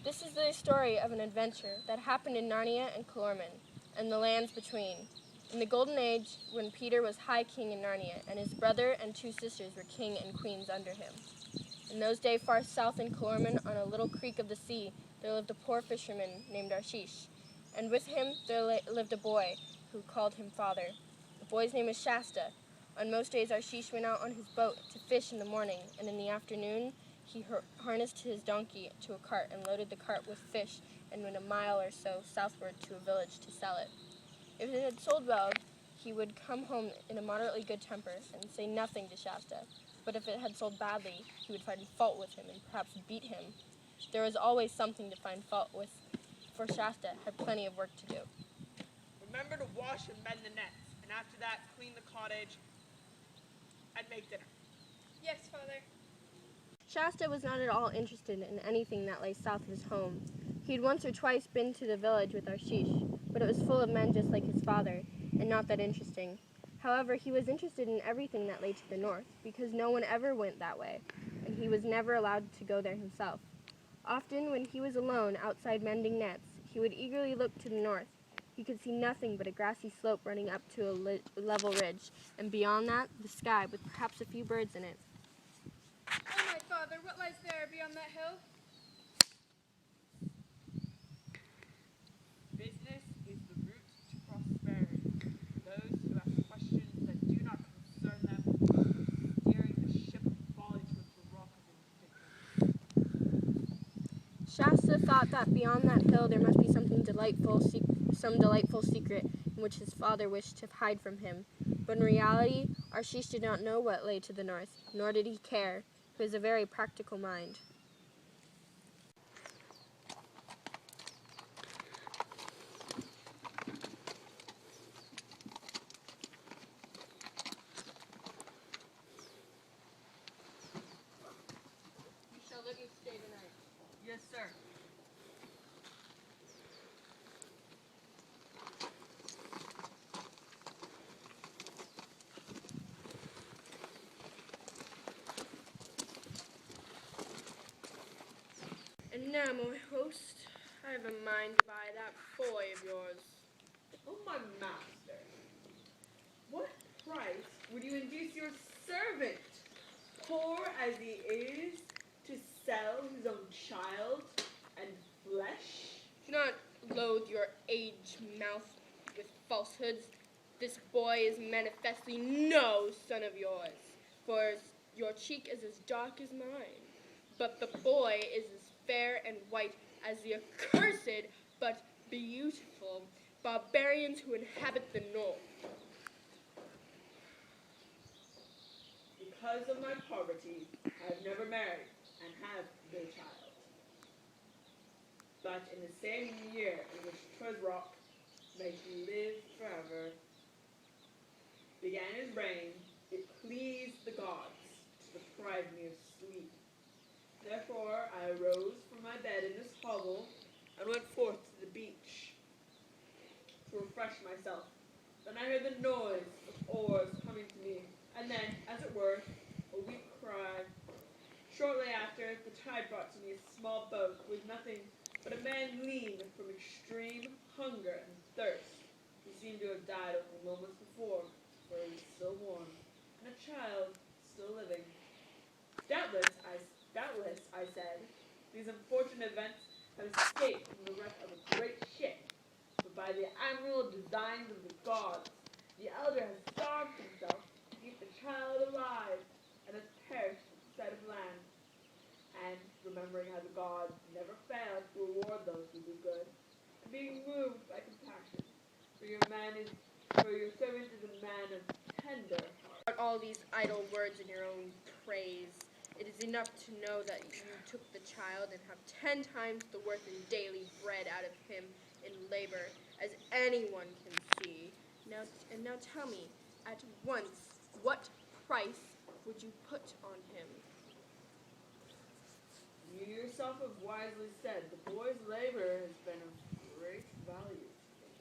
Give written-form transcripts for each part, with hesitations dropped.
This is the story of an adventure that happened in Narnia and Calormen, and the lands between. In the Golden Age, when Peter was High King in Narnia, and his brother and two sisters were king and queens under him. In those days far south in Calormen, on a little creek of the sea, there lived a poor fisherman named Arshish, and with him there lived a boy who called him father. The boy's name was Shasta. On most days Arshish went out on his boat to fish in the morning, and in the afternoon he harnessed his donkey to a cart and loaded the cart with fish and went a mile or so southward to a village to sell it. If it had sold well, he would come home in a moderately good temper and say nothing to Shasta. But if it had sold badly, he would find fault with him and perhaps beat him. There was always something to find fault with, for Shasta had plenty of work to do. Remember to wash and mend the nets, and after that, clean the cottage and make dinner. Yes, Father. Shasta was not at all interested in anything that lay south of his home. He had once or twice been to the village with Arshish, but it was full of men just like his father, and not that interesting. However, he was interested in everything that lay to the north, because no one ever went that way, and he was never allowed to go there himself. Often, when he was alone outside mending nets, he would eagerly look to the north. He could see nothing but a grassy slope running up to a level ridge, and beyond that, the sky with perhaps a few birds in it. Oh, my Father, what lies there beyond that hill? Business is the route to prosperity. Those who ask questions that do not concern them are steering the ship of folly towards the rock of indifference. Shasta thought that beyond that hill there must be some delightful secret in which his father wished to hide from him. But in reality, Arshish did not know what lay to the north, nor did he care. He was a very practical mind. You shall let me stay tonight. Yes, sir. And now, my host, I have a mind to buy that boy of yours. Oh, my master. What price would you induce your servant, poor as he is, to sell his own child and flesh? Do not loathe your age mouth with falsehoods. This boy is manifestly no son of yours, for your cheek is as dark as mine, but the boy is as fair and white as the accursed but beautiful barbarians who inhabit the north. Because of my poverty, I have never married and have no child. But in the same year in which Trezrock, may he live forever, began his reign, it pleased the gods to deprive me of sleep. Therefore I arose from my bed in this hovel and went forth to the beach to refresh myself. Then I heard the noise of oars coming to me, and then, as it were, a weak cry. Shortly after, the tide brought to me a small boat with nothing but a man lean from extreme hunger and thirst. He seemed to have died only moments before, for he was still warm, and a child still living. Doubtless, I said, these unfortunate events have escaped from the wreck of a great ship, but by the admirable designs of the gods, the elder has starved himself to keep the child alive, and has perished at the sight of land. And, remembering how the gods never fail to reward those who do good, and being moved by compassion, for your servant is a man of tender heart. All these idle words in your own praise. It is enough to know that you took the child and have 10 times the worth in daily bread out of him in labor, as anyone can see. Now tell me, at once, what price would you put on him? You yourself have wisely said the boy's labor has been of great value to me.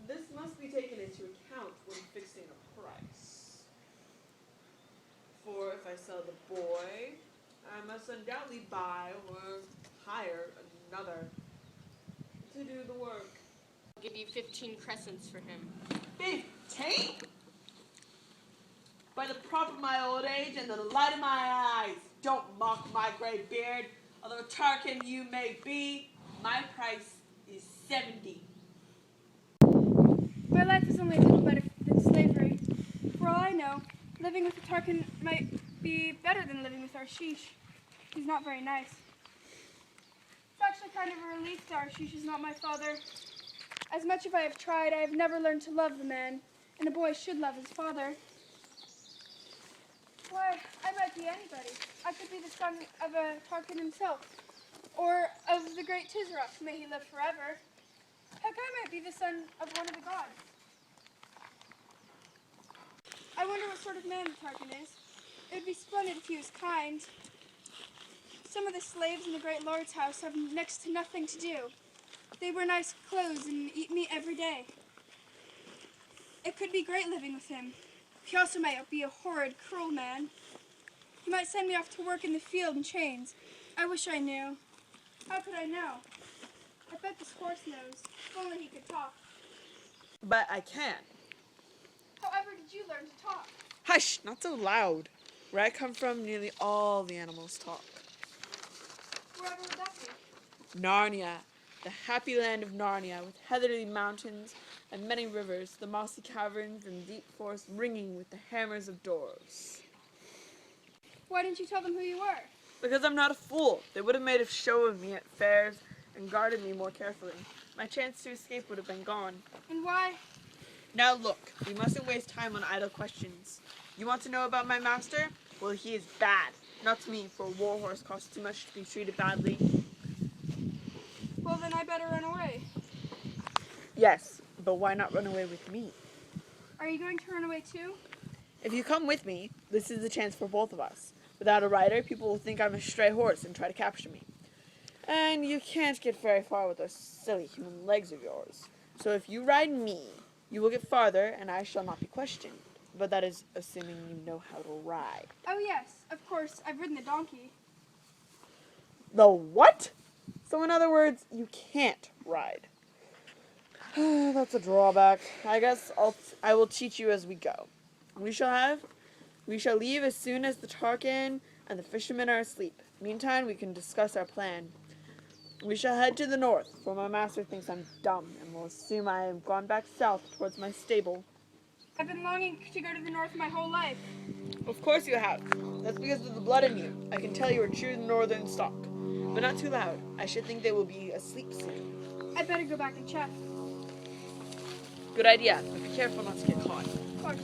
This must be taken into account when fixing a price. For if I sell the boy, I must undoubtedly buy or hire another to do the work. I'll give you 15 crescents for him. 15? By the prop of my old age and the light of my eyes, don't mock my gray beard. Although Tarkin you may be, my price is 70. My life is only a little better than slavery. For all I know, living with a Tarkin might be better than living with Arshish. He's not very nice. It's actually kind of a relief that Arshish is not my father. As much as I have tried, I have never learned to love the man, and a boy should love his father. Why, I might be anybody. I could be the son of a Tarkin himself, or of the great Tizrak, may he live forever. Heck, I might be the son of one of the gods. I wonder what sort of man the Tarkin is. It would be splendid if he was kind. Some of the slaves in the great lord's house have next to nothing to do. They wear nice clothes and eat meat every day. It could be great living with him. He also might be a horrid, cruel man. He might send me off to work in the field in chains. I wish I knew. How could I know? I bet this horse knows. If only he could talk. But I can. However did you learn to talk? Hush, not so loud. Where I come from, nearly all the animals talk. Wherever would that be? Narnia, the happy land of Narnia, with heathery mountains and many rivers, the mossy caverns and deep forests ringing with the hammers of dwarves. Why didn't you tell them who you were? Because I'm not a fool. They would have made a show of me at fairs and guarded me more carefully. My chance to escape would have been gone. And why? Now look, we mustn't waste time on idle questions. You want to know about my master? Well, he is bad. Not to me, for a war horse costs too much to be treated badly. Well, then I better run away. Yes, but why not run away with me? Are you going to run away too? If you come with me, this is the chance for both of us. Without a rider, people will think I'm a stray horse and try to capture me. And you can't get very far with those silly human legs of yours. So if you ride me, you will get farther, and I shall not be questioned. But that is assuming you know how to ride. Oh yes, of course. I've ridden the donkey. The what? So in other words, you can't ride. That's a drawback. I guess I will teach you as we go. We shall leave as soon as the Tarkin and the fishermen are asleep. Meantime, we can discuss our plan. We shall head to the north, for my master thinks I'm dumb, and will assume I have gone back south towards my stable. I've been longing to go to the north my whole life. Of course you have. That's because of the blood in you. I can tell you are true northern stock. But not too loud. I should think they will be asleep soon. I'd better go back and check. Good idea, but be careful not to get caught. Of course.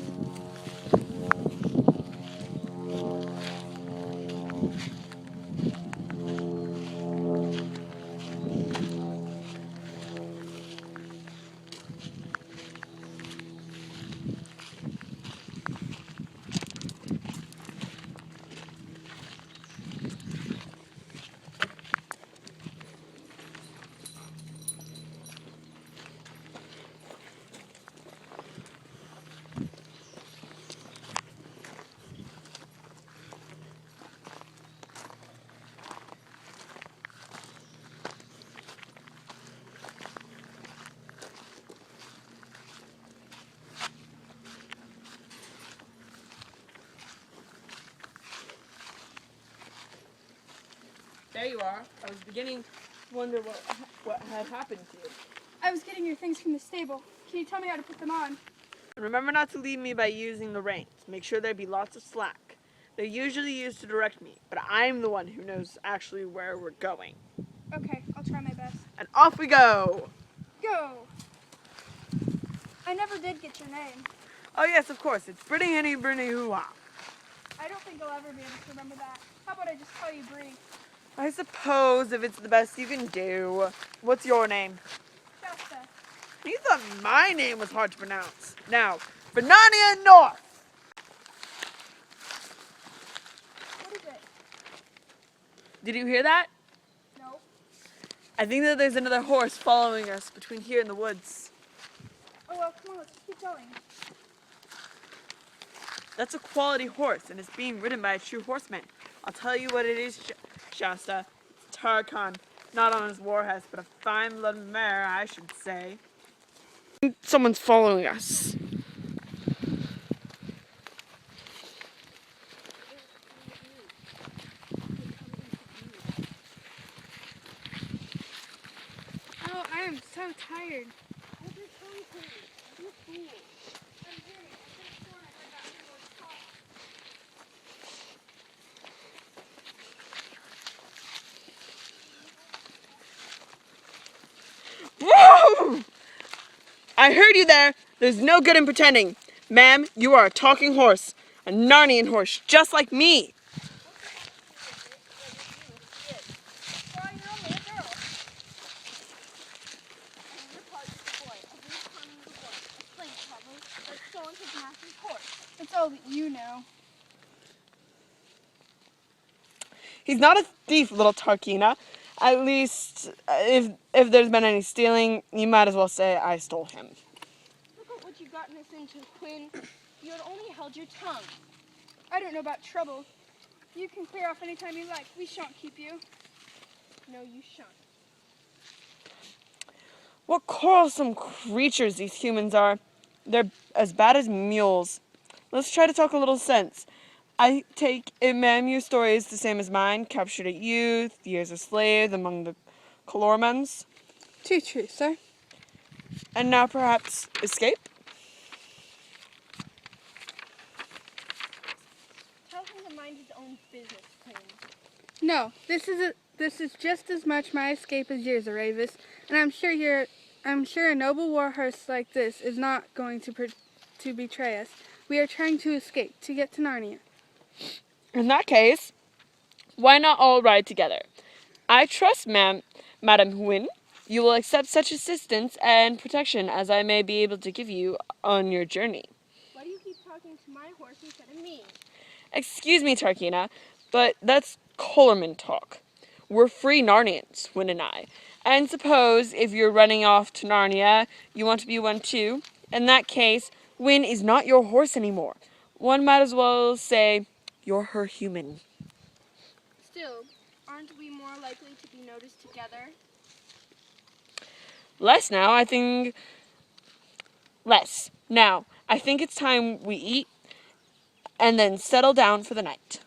There you are. I was beginning to wonder what had happened to you. I was getting your things from the stable. Can you tell me how to put them on? And remember not to lead me by using the reins. Make sure there be lots of slack. They're usually used to direct me, but I'm the one who knows actually where we're going. Okay, I'll try my best. And off we go! Go! I never did get your name. Oh yes, of course. It's Brittany Henny Brittany Hoo-Ha. I don't think I'll ever be able to remember that. How about I just call you Bree? I suppose if it's the best you can do. What's your name? Shasta. You thought my name was hard to pronounce. Now, for Narnia North! What is it? Did you hear that? No. I think that there's another horse following us between here and the woods. Oh well, come on, let's keep going. That's a quality horse, and it's being ridden by a true horseman. I'll tell you what it is, Shasta. It's Tarkon. Not on his warhorse, but a fine blood mare, I should say. Someone's following us. Oh, I am so tired. Whoa! I heard you there. There's no good in pretending. Ma'am, you are a talking horse. A Narnian horse, just like me. That's all that you know. He's not a thief, little Tarkina. At least, if there's been any stealing, you might as well say I stole him. Look at what you've gotten us into, Quinn. You had only held your tongue. I don't know about trouble. You can clear off anytime you like. We shan't keep you. No, you shan't. What quarrelsome creatures these humans are. They're as bad as mules. Let's try to talk a little sense. I take it, ma'am, your story is the same as mine. Captured at youth, years a slave among the Calormans, Too true, sir. and now perhaps escape? Tell him to mind his own business, Quinn. No, this is just as much my escape as yours, Aravis, and I'm sure a noble war horse like this is not going to betray us. We are trying to escape to get to Narnia. In that case, why not all ride together? I trust, Madam Wynne, you will accept such assistance and protection as I may be able to give you on your journey. Why do you keep talking to my horse instead of me? Excuse me, Tarkina, but that's Calorman talk. We're free Narnians, Wynne and I. And suppose if you're running off to Narnia, you want to be one too. In that case, Wynne is not your horse anymore. One might as well say you're her human. Still, aren't we more likely to be noticed together? Less now, I think. Less. Now, I think it's time we eat and then settle down for the night.